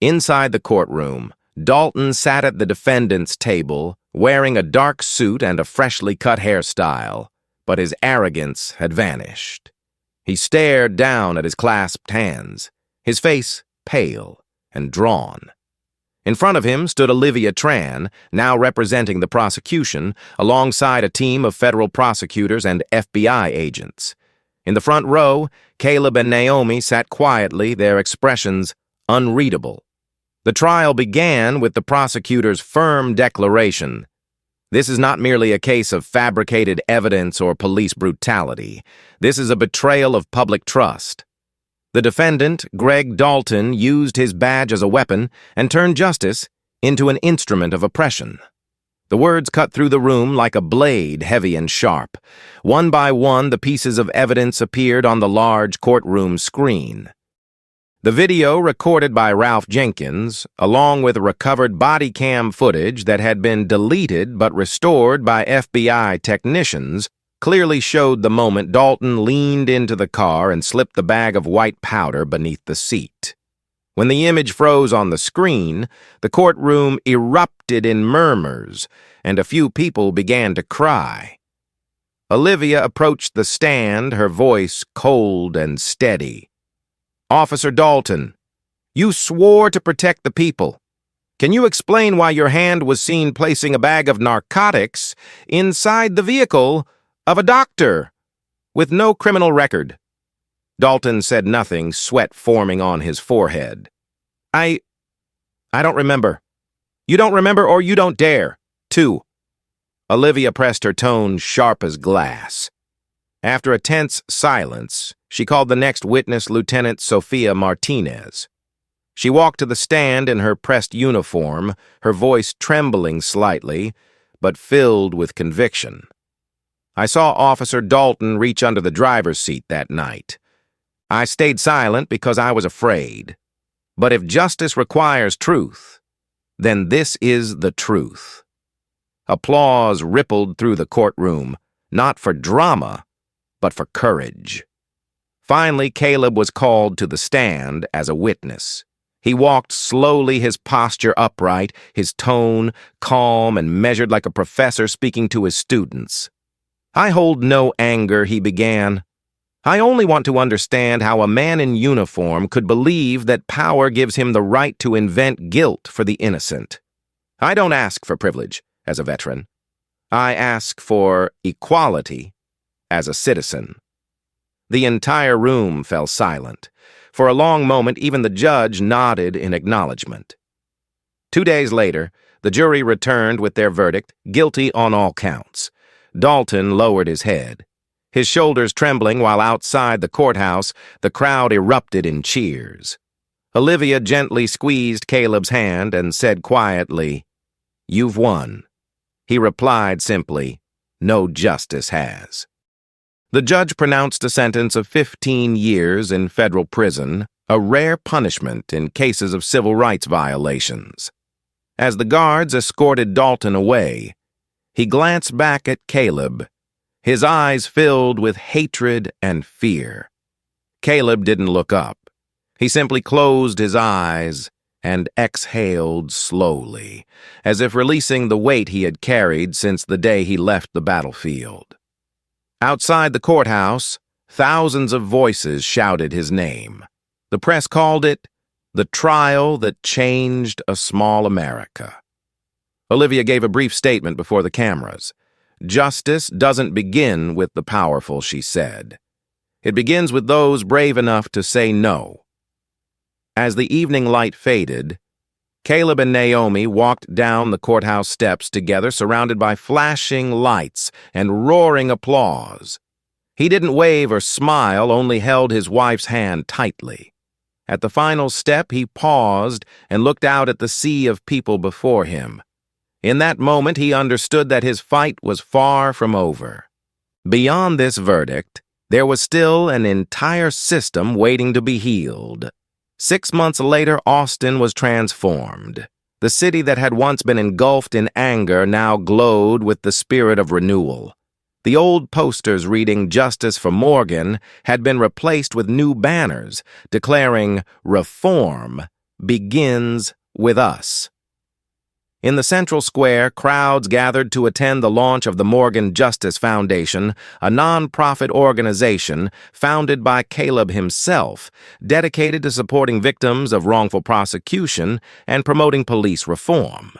S1: Inside the courtroom, Dalton sat at the defendant's table, wearing a dark suit and a freshly cut hairstyle, but his arrogance had vanished. He stared down at his clasped hands, his face pale and drawn. In front of him stood Olivia Tran, now representing the prosecution, alongside a team of federal prosecutors and FBI agents. In the front row, Caleb and Naomi sat quietly, their expressions unreadable. The trial began with the prosecutor's firm declaration. This is not merely a case of fabricated evidence or police brutality. This is a betrayal of public trust. The defendant, Greg Dalton, used his badge as a weapon and turned justice into an instrument of oppression. The words cut through the room like a blade, heavy and sharp. One by one, the pieces of evidence appeared on the large courtroom screen. The video, recorded by Ralph Jenkins, along with recovered body cam footage that had been deleted but restored by FBI technicians, clearly showed the moment Dalton leaned into the car and slipped the bag of white powder beneath the seat. When the image froze on the screen, the courtroom erupted in murmurs, and a few people began to cry. Olivia approached the stand, her voice cold and steady. "Officer Dalton, you swore to protect the people. Can you explain why your hand was seen placing a bag of narcotics inside the vehicle Of a doctor, with no criminal record. Dalton said nothing, sweat forming on his forehead. I don't remember. You don't remember or you don't dare. 2. Olivia pressed her tone sharp as glass. After a tense silence, she called the next witness, Lieutenant Sophia Martinez. She walked to the stand in her pressed uniform, her voice trembling slightly, but filled with conviction. I saw Officer Dalton reach under the driver's seat that night. I stayed silent because I was afraid. But if justice requires truth, then this is the truth. Applause rippled through the courtroom, not for drama, but for courage. Finally, Caleb was called to the stand as a witness. He walked slowly, his posture upright, his tone calm and measured like a professor speaking to his students. I hold no anger, he began. I only want to understand how a man in uniform could believe that power gives him the right to invent guilt for the innocent. I don't ask for privilege as a veteran. I ask for equality as a citizen. The entire room fell silent. For a long moment, even the judge nodded in acknowledgement. 2 days later, the jury returned with their verdict, guilty on all counts. Dalton lowered his head. His shoulders trembling while outside the courthouse, the crowd erupted in cheers. Olivia gently squeezed Caleb's hand and said quietly, "You've won." He replied simply, "No justice has." The judge pronounced a sentence of 15 years in federal prison, a rare punishment in cases of civil rights violations. As the guards escorted Dalton away, he glanced back at Caleb, his eyes filled with hatred and fear. Caleb didn't look up. He simply closed his eyes and exhaled slowly, as if releasing the weight he had carried since the day he left the battlefield. Outside the courthouse, thousands of voices shouted his name. The press called it the trial that changed a small America. Olivia gave a brief statement before the cameras. Justice doesn't begin with the powerful, she said. It begins with those brave enough to say no. As the evening light faded, Caleb and Naomi walked down the courthouse steps together, surrounded by flashing lights and roaring applause. He didn't wave or smile, only held his wife's hand tightly. At the final step, he paused and looked out at the sea of people before him. In that moment, he understood that his fight was far from over. Beyond this verdict, there was still an entire system waiting to be healed. 6 months later, Austin was transformed. The city that had once been engulfed in anger now glowed with the spirit of renewal. The old posters reading "Justice for Morgan" had been replaced with new banners declaring "Reform begins with us." In the central square, crowds gathered to attend the launch of the Morgan Justice Foundation, a non-profit organization founded by Caleb himself, dedicated to supporting victims of wrongful prosecution and promoting police reform.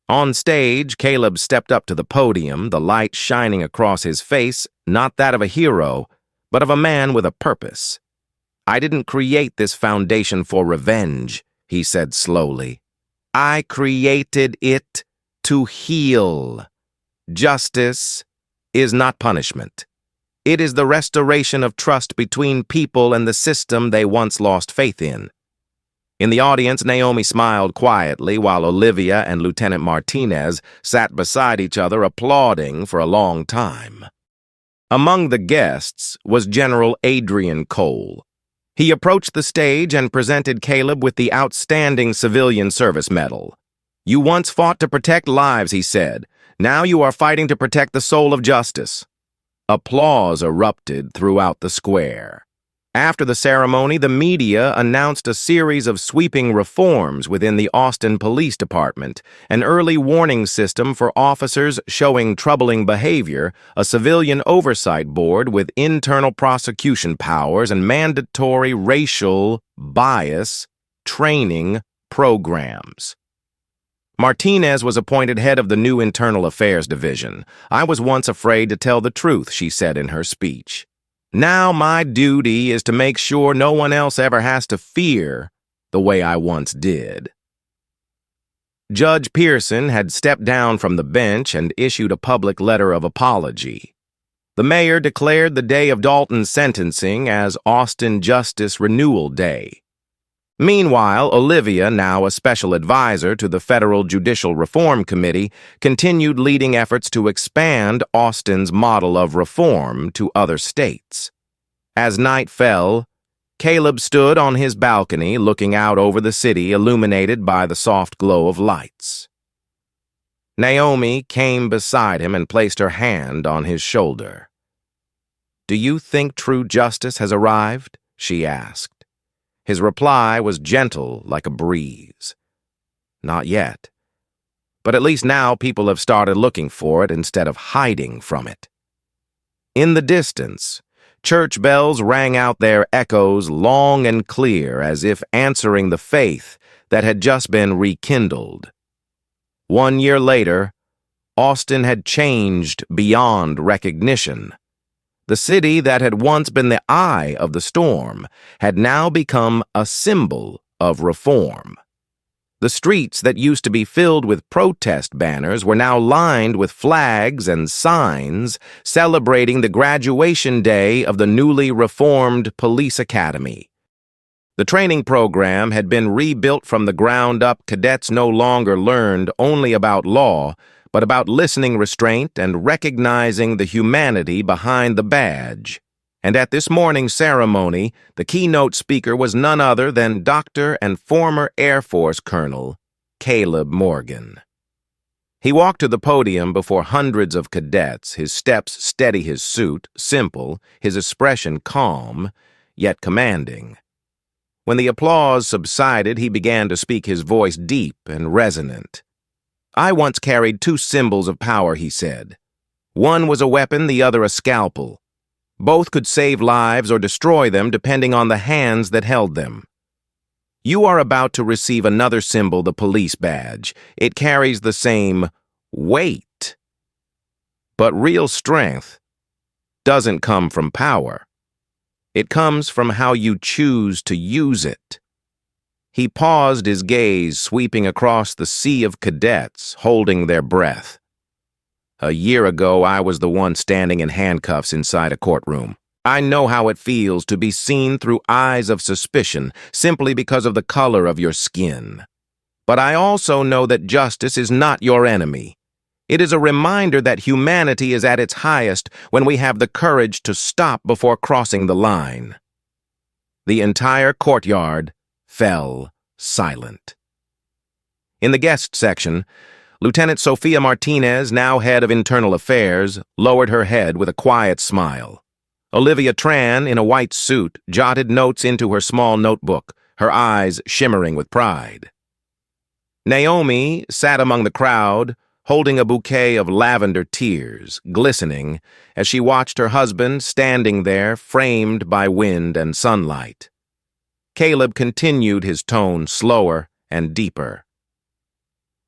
S1: On stage, Caleb stepped up to the podium, the light shining across his face, not that of a hero, but of a man with a purpose. "I didn't create this foundation for revenge," he said slowly. "I created it to heal. Justice is not punishment. It is the restoration of trust between people and the system they once lost faith in." In the audience, Naomi smiled quietly while Olivia and Lieutenant Martinez sat beside each other applauding for a long time. Among the guests was General Adrian Cole. He approached the stage and presented Caleb with the Outstanding Civilian Service Medal. "You once fought to protect lives," he said. "Now you are fighting to protect the soul of justice." Applause erupted throughout the square. After the ceremony, the media announced a series of sweeping reforms within the Austin Police Department, an early warning system for officers showing troubling behavior, a civilian oversight board with internal prosecution powers, and mandatory racial bias training programs. Martinez was appointed head of the new Internal Affairs Division. I was once afraid to tell the truth, she said in her speech. Now my duty is to make sure no one else ever has to fear the way I once did. Judge Pearson had stepped down from the bench and issued a public letter of apology. The mayor declared the day of Dalton's sentencing as Austin Justice Renewal Day. Meanwhile, Olivia, now a special advisor to the Federal Judicial Reform Committee, continued leading efforts to expand Austin's model of reform to other states. As night fell, Caleb stood on his balcony looking out over the city illuminated by the soft glow of lights. Naomi came beside him and placed her hand on his shoulder. "Do you think true justice has arrived?" she asked. His reply was gentle like a breeze. "Not yet. But at least now people have started looking for it instead of hiding from it." In the distance, church bells rang out their echoes long and clear as if answering the faith that had just been rekindled. 1 year later, Austin had changed beyond recognition. The city that had once been the eye of the storm had now become a symbol of reform. The streets that used to be filled with protest banners were now lined with flags and signs celebrating the graduation day of the newly reformed police academy. The training program had been rebuilt from the ground up. Cadets no longer learned only about law, but about listening restraint and recognizing the humanity behind the badge. And at this morning's ceremony, the keynote speaker was none other than Dr. and former Air Force Colonel Caleb Morgan. He walked to the podium before hundreds of cadets, his steps steady, his suit simple, his expression calm, yet commanding. When the applause subsided, he began to speak, his voice deep and resonant. "I once carried two symbols of power," he said. "One was a weapon, the other a scalpel. Both could save lives or destroy them depending on the hands that held them. You are about to receive another symbol, the police badge. It carries the same weight. But real strength doesn't come from power. It comes from how you choose to use it." He paused, his gaze sweeping across the sea of cadets, holding their breath. "A year ago, I was the one standing in handcuffs inside a courtroom. I know how it feels to be seen through eyes of suspicion simply because of the color of your skin. But I also know that justice is not your enemy. It is a reminder that humanity is at its highest when we have the courage to stop before crossing the line." The entire courtyard fell silent. In the guest section, Lieutenant Sophia Martinez, now head of Internal Affairs, lowered her head with a quiet smile. Olivia Tran, in a white suit, jotted notes into her small notebook, her eyes shimmering with pride. Naomi sat among the crowd, holding a bouquet of lavender tears, glistening, as she watched her husband standing there, framed by wind and sunlight. Caleb continued, his tone slower and deeper.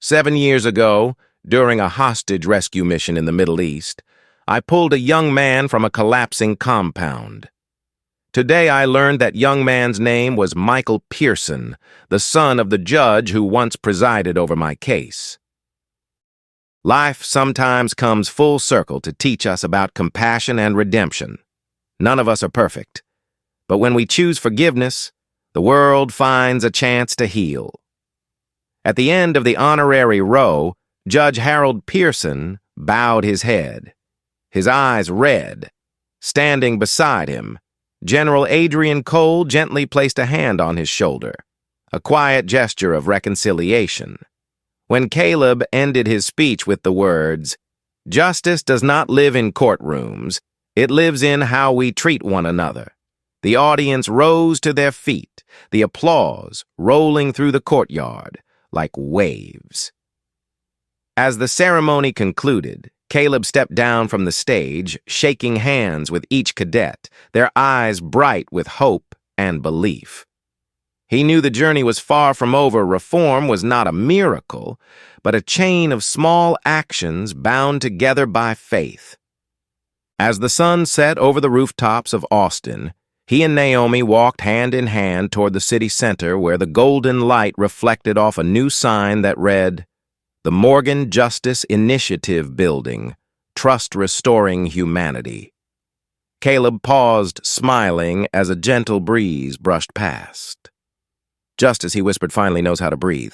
S1: 7 years ago, during a hostage rescue mission in the Middle East, I pulled a young man from a collapsing compound. Today I learned that young man's name was Michael Pearson, the son of the judge who once presided over my case. Life sometimes comes full circle to teach us about compassion and redemption. None of us are perfect, but when we choose forgiveness, the world finds a chance to heal. At the end of the honorary row, Judge Harold Pearson bowed his head, his eyes red. Standing beside him, General Adrian Cole gently placed a hand on his shoulder, a quiet gesture of reconciliation. When Caleb ended his speech with the words, "Justice does not live in courtrooms, it lives in how we treat one another," the audience rose to their feet, the applause rolling through the courtyard like waves. As the ceremony concluded, Caleb stepped down from the stage, shaking hands with each cadet, their eyes bright with hope and belief. He knew the journey was far from over. Reform was not a miracle, but a chain of small actions bound together by faith. As the sun set over the rooftops of Austin, he and Naomi walked hand in hand toward the city center where the golden light reflected off a new sign that read, "The Morgan Justice Initiative Building, Trust Restoring Humanity." Caleb paused, smiling, as a gentle breeze brushed past. Justice, he whispered, finally knows how to breathe.